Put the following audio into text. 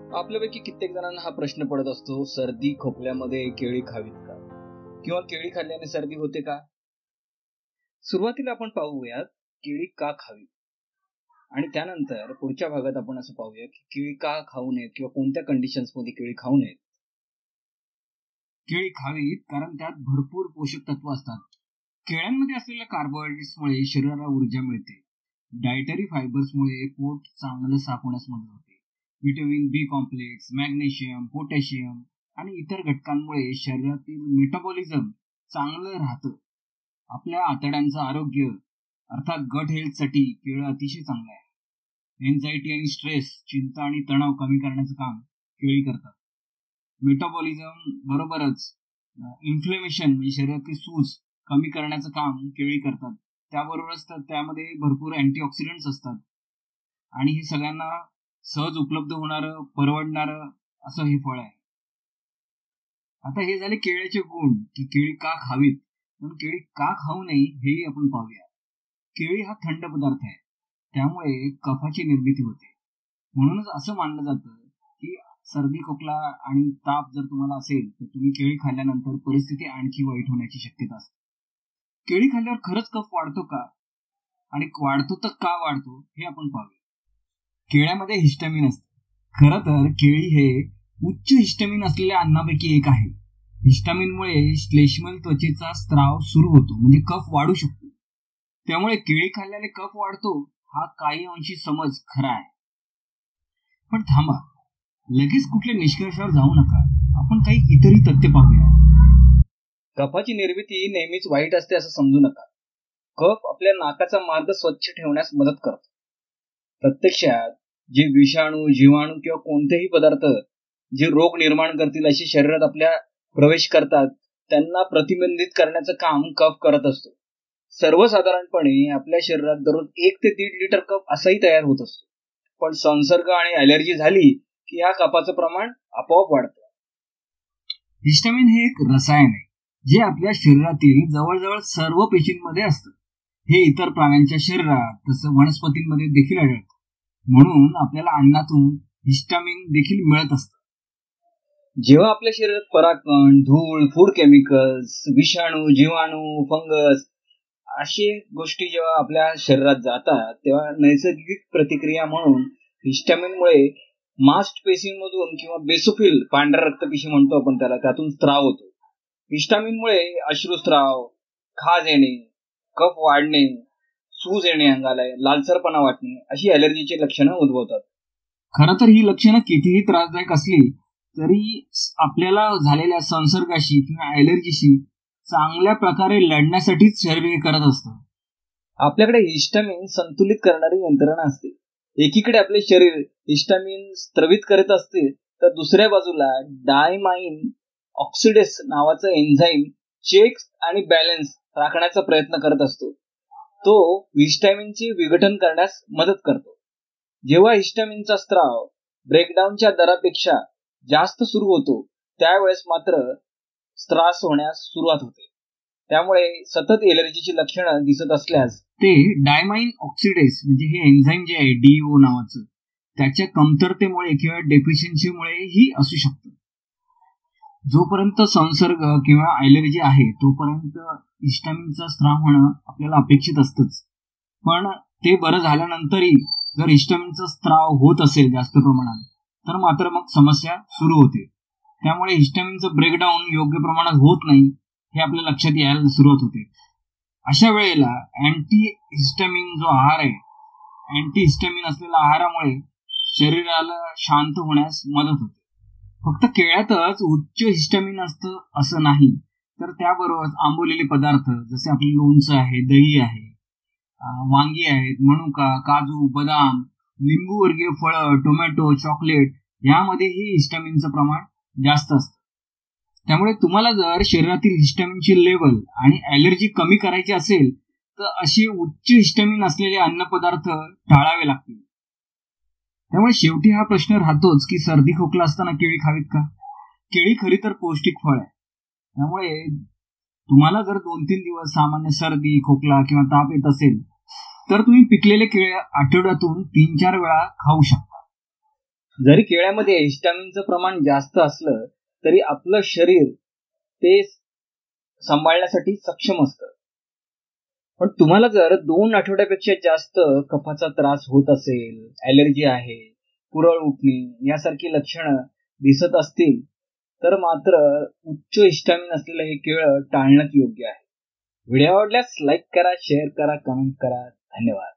आपल्यापैकी कित्येक जणांना हा प्रश्न पडत असतो, सर्दी खोकल्यामध्ये केळी खावीत का, किंवा केळी खाल्ल्याने सर्दी होते का. सुरुवातीला आपण पाहूयात केळी का खावी, आणि त्यानंतर पुढच्या भागात आपण असं पाहूया की केळी का खाऊ नयेत किंवा कोणत्या कंडिशन्स मध्ये केळी खाऊ नयेत. केळी खावीत कारण त्यात भरपूर पोषक तत्व असतात. केळ्यांमध्ये असलेल्या कार्बोहायड्रेट्समुळे शरीराला ऊर्जा मिळते. डायटरी फायबर्समुळे पोट चांगलं साफ होण्यास मदत होते. व्हिटॅमिन बी कॉम्प्लेक्स, मॅग्नेशियम, पोटॅशियम आणि इतर घटकांमुळे शरीरातील मेटाबॉलिझम चांगलं राहतं. आपल्या आतड्यांचं आरोग्य अर्थात गट हेल्थसाठी केळं अतिशय चांगलं आहे. एन्झायटी आणि स्ट्रेस, चिंता आणि तणाव कमी करण्याचं काम केळी करतात. मेटाबॉलिझम बरोबरच इन्फ्लेमेशन म्हणजे शरीरातील सूज कमी करण्याचं काम केळी करतात. त्याबरोबरच त्यामध्ये भरपूर अँटीऑक्सिडंट्स असतात आणि हे सगळ्यांना सहज उपलब्ध होणारं, परवडणारं असं हे फळ आहे. आता हे झाले केळ्याचे गुण की केळी का खावीत, पण केळी का खाऊ नये हेही आपण पाहूया. केळी हा थंड पदार्थ आहे, त्यामुळे कफाची निर्मिती होते. म्हणूनच असं मानलं जातं की सर्दी खोकला आणि ताप जर तुम्हाला असेल तर तुम्ही केळी खाल्ल्यानंतर परिस्थिती आणखी वाईट होण्याची शक्यता असते. केळी खाल्ल्यावर खरंच कफ वाढतो का, आणि वाढतो तर का वाढतो हे आपण पाहूया. केळ्यामध्ये हिस्टॅमिन असते. खरं तर केळी हे उच्च हिस्टॅमिन असलेल्या अन्नापैकी एक आहे. हिस्टॅमिनमुळे श्लेष्मल त्वचेचा स्त्राव सुरू होतो, म्हणजे कफ वाढू शकतो. त्यामुळे केळी खाल्ल्याने कफ वाढतो हा काही अंशी समज खरा आहे. पण थांबा, लगेच कुठल्या निष्कर्षावर जाऊ नका. आपण काही इतरही तथ्य पाहूया. कफाची निर्मिती नेहमीच वाईट असते असं समजू नका. कफ आपल्या नाकाचा मार्ग स्वच्छ ठेवण्यास मदत करतो. प्रत्यक्षात जे विषाणू, जीवाणू किंवा कोणतेही पदार्थ जे रोग निर्माण करतील अशी शरीरात आपल्या प्रवेश करतात, त्यांना प्रतिबंधित करण्याचं काम कफ करत असतो. सर्वसाधारणपणे आपल्या शरीरात दररोज 1 ते 1.5 लिटर कफ असाही तयार होत असतो. पण संसर्ग आणि ॲलर्जी झाली की ह्या कफाचं प्रमाण आपोआप वाढतं. हिस्टॅमिन हे एक रसायन आहे जे आपल्या शरीरातील जवळजवळ सर्व पेशींमध्ये असतं. हे इतर प्राण्यांच्या शरीरात तसं वनस्पतींमध्ये देखील आढळतं. म्हणून आपल्याला अन्नातून हिस्टॅमिन देखील मिळत असतं. जेव्हा आपल्या शरीरात परागकण, धूळ, फूड केमिकल्स, विषाणू, जीवाणू, फंगस अशी गोष्टी जेव्हा आपल्या शरीरात जातात, तेव्हा नैसर्गिक प्रतिक्रिया म्हणून हिस्टॅमिनमुळे मास्ट पेशींमधून किंवा बेसोफिल, पांढऱ्या रक्तपेशी म्हणतो आपण त्याला, त्यातून स्त्राव होतो. हिस्टॅमिनमुळे अश्रुस्त्राव, खाज येणे, कफ वाढणे, सूज येणे, अंगाला लालसरपणा वाटणे अशी ॲलर्जीची लक्षणं उद्भवतात. खरं तर ही लक्षणं कितीही त्रासदायक असली तरी आपल्याला झालेल्या संसर्गाशी किंवा ॲलर्जीशी चांगल्या प्रकारे लढण्यासाठीच शरीर हे करत असतं. आपल्याकडे हिस्टॅमिन संतुलित करणारी यंत्रणा असते. एकीकडे आपले शरीर हिस्टॅमिन स्त्रवित करत असते, तर दुसऱ्या बाजूला डायमाइन ऑक्सिडेस नावाचा एन्झाईम चेक्स आणि बॅलन्स राखण्याचा प्रयत्न करत असतो. तो हिस्टॅमिनचे विघटन करण्यास मदत करतो. जेव्हा हिस्टॅमिनचा स्त्राव ब्रेकडाऊनच्या दरापेक्षा जास्त सुरू होतो, त्यावेळेस मात्र त्रास होण्यास सुरुवात होते. त्यामुळे सतत एलर्जीची लक्षणं दिसत असल्यास ते डायमाइन ऑक्सिडेस म्हणजे हे एन्झाईम जे आहे DO नावाचं, त्याच्या कमतरतेमुळे किंवा डेफिशियन्सीमुळे ही असू शकतं. जोपर्यंत संसर्ग किंवा ॲलर्जी आहे तोपर्यंत हिस्टॅमिनचा स्त्राव होणं आपल्याला अपेक्षित असतंच. पण ते बरं झाल्यानंतरही जर हिस्टॅमिनचा स्त्राव होत असेल जास्त प्रमाणात, तर मात्र मग समस्या सुरू होते. त्यामुळे हिस्टॅमिनचं ब्रेकडाऊन योग्य प्रमाणात होत नाही हे आपल्या लक्षात यायला सुरुवात होते. अशा वेळेला अँटी हिस्टॅमिन जो आहार आहे, अँटी हिस्टॅमिन असलेल्या आहारामुळे शरीराला शांत होण्यास मदत होते. फक्त केळ्यातच उच्च हिस्टॅमिन असतं असं नाही, तर त्याबरोबर आंबवलेले पदार्थ जसे आपले लोणचं आहे, दही आहे, वांगी आहेत, मनुका, काजू, बदाम, लिंबूवर्गीय फळं, टोमॅटो, चॉकलेट यामध्येही हिस्टॅमिनचं प्रमाण जास्त असतं. त्यामुळे तुम्हाला जर शरीरातील हिस्टॅमिनची लेवल आणि ॲलर्जी कमी करायची असेल तर असे उच्च हिस्टॅमिन असलेले अन्नपदार्थ टाळावे लागतील. त्यामुळे शेवटी हा प्रश्न राहतोच की सर्दी खोकला असताना केळी खावीत का. केळी खरी तर पौष्टिक फळ आहे. त्यामुळे तुम्हाला जर 2-3 दिवस सामान्य सर्दी, खोकला किंवा ताप येत असेल तर तुम्ही पिकलेले केळे आठवड्यातून 3-4 वेळा खाऊ शकता. जरी केळ्यामध्ये हिस्टामिनचं प्रमाण जास्त असलं तरी आपलं शरीर ते सांभाळण्यासाठी सक्षम असतं. पण तुम्हाला जर 2 आठवड्यापेक्षा जास्त कफाचा त्रास होत असेल, ॲलर्जी आहे, पुरळ उठणे यासारखी लक्षणं दिसत असतील तर मात्र उच्च हिस्टामिन असलेलं हे केळं टाळणंच योग्य आहे. व्हिडिओ आवडल्यास लाईक करा, शेअर करा, कमेंट करा. धन्यवाद.